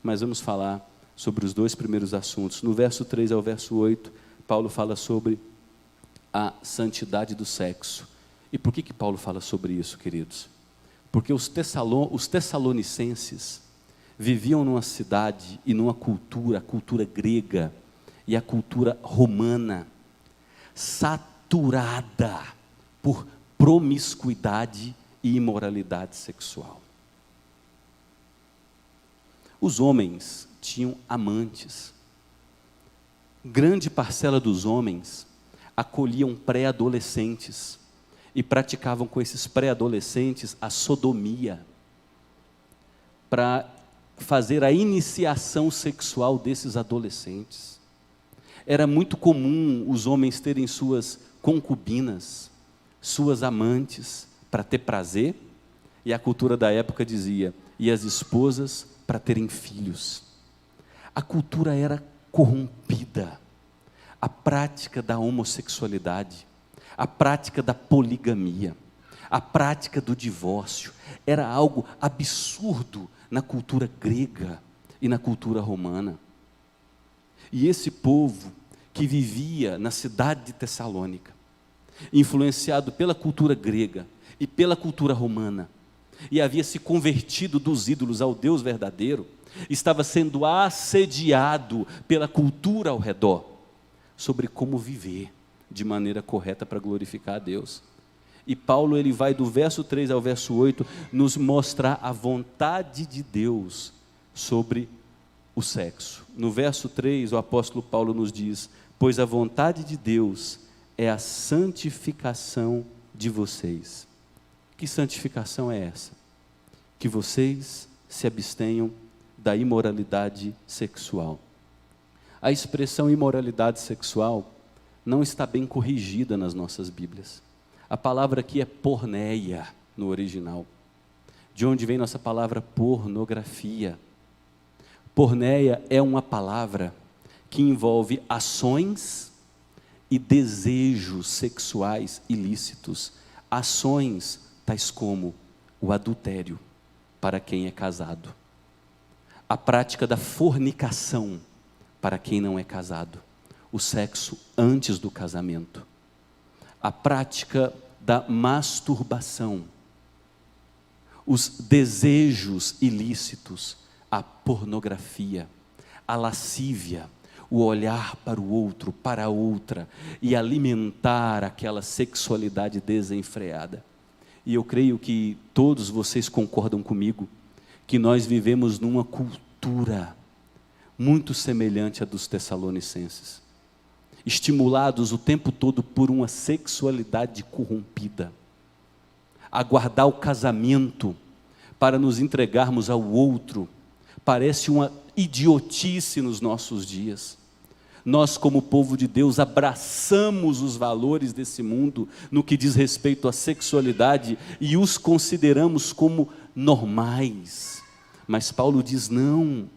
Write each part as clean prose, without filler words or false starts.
mas vamos falar sobre os dois primeiros assuntos. No verso 3 ao verso 8, Paulo fala sobre a santidade do sexo. E por que Paulo fala sobre isso, queridos? Porque os tessalonicenses viviam numa cidade e numa cultura, a cultura grega e a cultura romana, saturada por promiscuidade e imoralidade sexual. Os homens tinham amantes. Grande parcela dos homens acolhiam pré-adolescentes e praticavam com esses pré-adolescentes a sodomia, para fazer a iniciação sexual desses adolescentes. Era muito comum os homens terem suas concubinas, suas amantes, para ter prazer, e a cultura da época dizia, e as esposas para terem filhos. A cultura era corrompida, a prática da homossexualidade, a prática da poligamia, a prática do divórcio, era algo absurdo na cultura grega e na cultura romana. E esse povo que vivia na cidade de Tessalônica, influenciado pela cultura grega e pela cultura romana, e havia se convertido dos ídolos ao Deus verdadeiro, estava sendo assediado pela cultura ao redor, sobre como viver de maneira correta para glorificar a Deus. E Paulo, ele vai do verso 3 ao verso 8, nos mostrar a vontade de Deus sobre o sexo. No verso 3, o apóstolo Paulo nos diz, pois a vontade de Deus é a santificação de vocês. Que santificação é essa? Que vocês se abstenham da imoralidade sexual. A expressão imoralidade sexual não está bem corrigida nas nossas Bíblias. A palavra aqui é porneia, no original. De onde vem nossa palavra pornografia? Porneia é uma palavra que envolve ações e desejos sexuais ilícitos. Ações tais como o adultério, para quem é casado. A prática da fornicação, para quem não é casado. O sexo antes do casamento. A prática da masturbação. Os desejos ilícitos, a pornografia, a lascívia, o olhar para o outro, para a outra, e alimentar aquela sexualidade desenfreada. E eu creio que todos vocês concordam comigo, que nós vivemos numa cultura muito semelhante à dos tessalonicenses, estimulados o tempo todo por uma sexualidade corrompida, aguardar o casamento para nos entregarmos ao outro, parece uma idiotice nos nossos dias. Nós, como povo de Deus, abraçamos os valores desse mundo, no que diz respeito à sexualidade, e os consideramos como normais, mas Paulo diz não,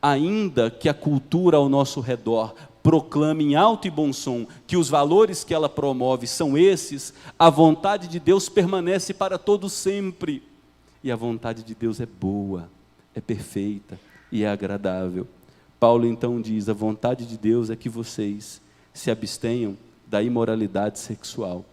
ainda que a cultura ao nosso redor proclame em alto e bom som que os valores que ela promove são esses, a vontade de Deus permanece para todo sempre, e a vontade de Deus é boa, é perfeita e é agradável. Paulo então diz, a vontade de Deus é que vocês se abstenham da imoralidade sexual.